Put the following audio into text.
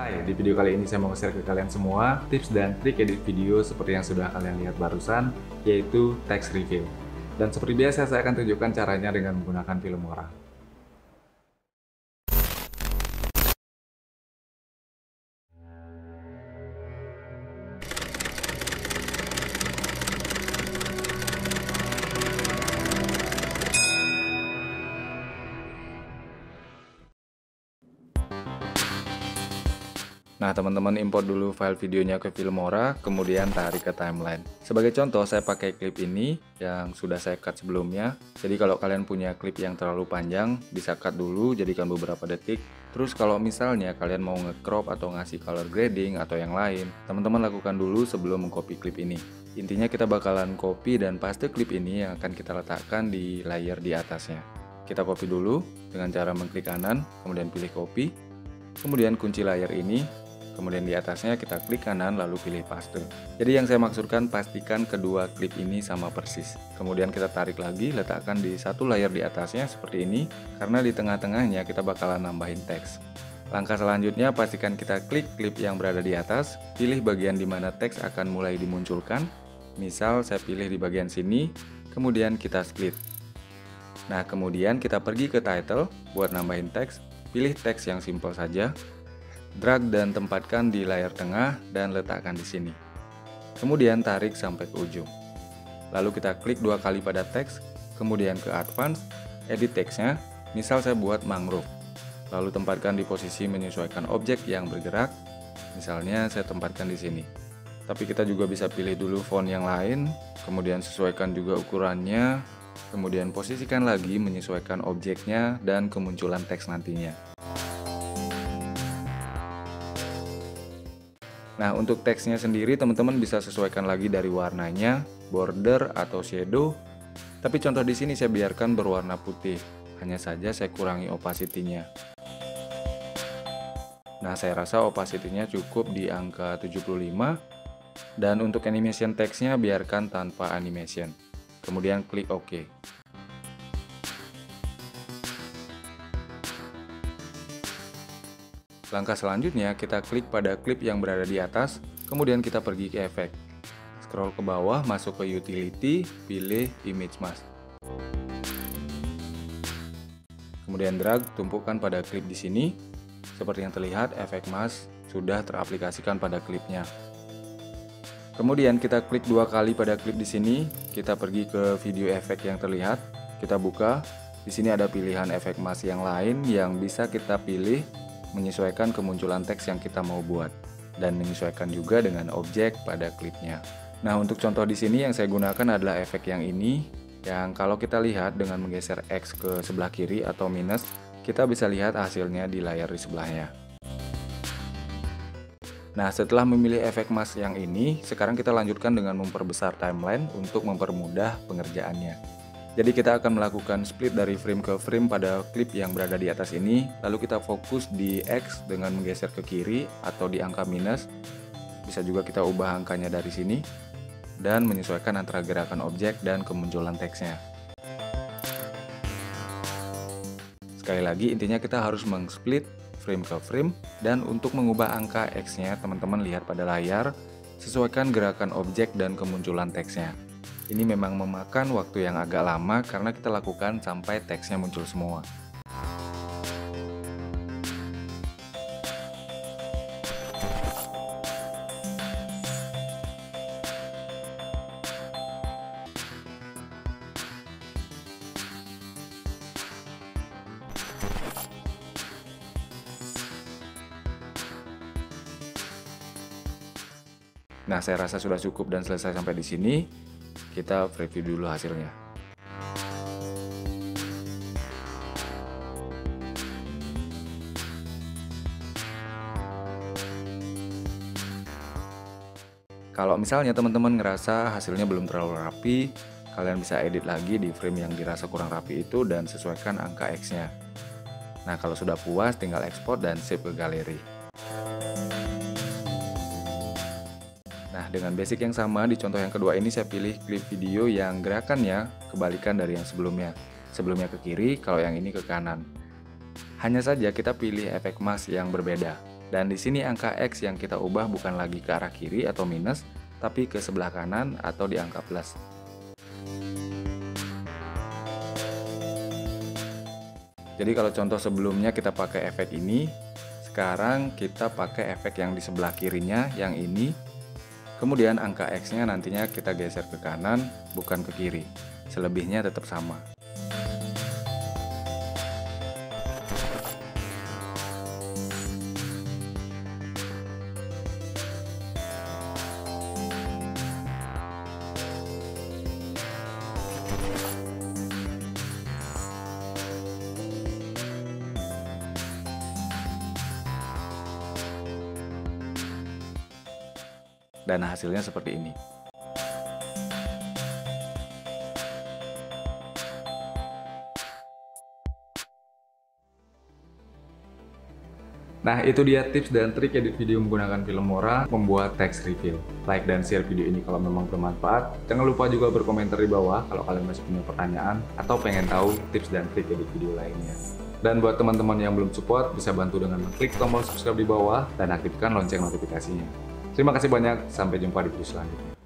Hai, di video kali ini saya mau share ke kalian semua tips dan trik edit video seperti yang sudah kalian lihat barusan, yaitu text reveal. Dan seperti biasa saya akan tunjukkan caranya dengan menggunakan Filmora. Nah, teman-teman import dulu file videonya ke Filmora, kemudian tarik ke timeline. Sebagai contoh, saya pakai klip ini yang sudah saya cut sebelumnya. Jadi kalau kalian punya klip yang terlalu panjang, bisa cut dulu, jadikan beberapa detik. Terus kalau misalnya kalian mau nge-crop atau ngasih color grading atau yang lain, teman-teman lakukan dulu sebelum mengcopy klip ini. Intinya kita bakalan copy dan paste klip ini yang akan kita letakkan di layer di atasnya. Kita copy dulu dengan cara mengklik kanan, kemudian pilih copy, kemudian kunci layar ini. Kemudian di atasnya kita klik kanan lalu pilih paste. Jadi yang saya maksudkan pastikan kedua klip ini sama persis. Kemudian kita tarik lagi, letakkan di satu layar di atasnya seperti ini. Karena di tengah-tengahnya kita bakalan nambahin teks. Langkah selanjutnya pastikan kita klik klip yang berada di atas. Pilih bagian di mana teks akan mulai dimunculkan. Misal saya pilih di bagian sini, kemudian kita split. Nah kemudian kita pergi ke title buat nambahin teks. Pilih teks yang simple saja. Drag dan tempatkan di layar tengah dan letakkan di sini. Kemudian tarik sampai ke ujung. Lalu kita klik dua kali pada teks, kemudian ke advance, edit teksnya, misal saya buat mangrove. Lalu tempatkan di posisi menyesuaikan objek yang bergerak, misalnya saya tempatkan di sini. Tapi kita juga bisa pilih dulu font yang lain, kemudian sesuaikan juga ukurannya, kemudian posisikan lagi menyesuaikan objeknya dan kemunculan teks nantinya. Nah, untuk teksnya sendiri teman-teman bisa sesuaikan lagi dari warnanya, border atau shadow. Tapi contoh di sini saya biarkan berwarna putih. Hanya saja saya kurangi opacity-nya. Nah, saya rasa opacity-nya cukup di angka 75. Dan untuk animation teksnya biarkan tanpa animation. Kemudian klik OK. Langkah selanjutnya kita klik pada klip yang berada di atas, kemudian kita pergi ke efek. Scroll ke bawah, masuk ke utility, pilih image mask. Kemudian drag, tumpukan pada klip di sini. Seperti yang terlihat, efek mask sudah teraplikasikan pada klipnya. Kemudian kita klik dua kali pada klip di sini, kita pergi ke video efek yang terlihat, kita buka. Di sini ada pilihan efek mask yang lain yang bisa kita pilih menyesuaikan kemunculan teks yang kita mau buat dan menyesuaikan juga dengan objek pada klipnya. Nah, untuk contoh di sini yang saya gunakan adalah efek yang ini, yang kalau kita lihat dengan menggeser X ke sebelah kiri atau minus, kita bisa lihat hasilnya di layar di sebelahnya. Nah, setelah memilih efek mask yang ini, sekarang kita lanjutkan dengan memperbesar timeline untuk mempermudah pengerjaannya. Jadi kita akan melakukan split dari frame ke frame pada klip yang berada di atas ini. Lalu kita fokus di X dengan menggeser ke kiri atau di angka minus. Bisa juga kita ubah angkanya dari sini. Dan menyesuaikan antara gerakan objek dan kemunculan teksnya. Sekali lagi intinya kita harus meng-split frame ke frame. Dan untuk mengubah angka X-nya teman-teman lihat pada layar. Sesuaikan gerakan objek dan kemunculan teksnya. Ini memang memakan waktu yang agak lama karena kita lakukan sampai teksnya muncul semua. Nah, saya rasa sudah cukup dan selesai sampai di sini. Kita preview dulu hasilnya. Kalau misalnya teman-teman ngerasa hasilnya belum terlalu rapi, kalian bisa edit lagi di frame yang dirasa kurang rapi itu dan sesuaikan angka X-nya. Nah, kalau sudah puas tinggal ekspor dan save ke galeri. Nah, dengan basic yang sama di contoh yang kedua ini saya pilih klip video yang gerakannya kebalikan dari yang sebelumnya. Sebelumnya ke kiri, kalau yang ini ke kanan. Hanya saja kita pilih efek mask yang berbeda. Dan di sini angka X yang kita ubah bukan lagi ke arah kiri atau minus, tapi ke sebelah kanan atau di angka plus. Jadi kalau contoh sebelumnya kita pakai efek ini, sekarang kita pakai efek yang di sebelah kirinya, yang ini. Kemudian angka X-nya nantinya kita geser ke kanan, bukan ke kiri. Selebihnya tetap sama. Dan hasilnya seperti ini. Nah, itu dia tips dan trik edit video menggunakan Filmora membuat text reveal. Like dan share video ini kalau memang bermanfaat. Jangan lupa juga berkomentar di bawah kalau kalian masih punya pertanyaan atau pengen tahu tips dan trik edit video lainnya. Dan buat teman-teman yang belum support, bisa bantu dengan mengklik tombol subscribe di bawah dan aktifkan lonceng notifikasinya. Terima kasih banyak, sampai jumpa di video selanjutnya.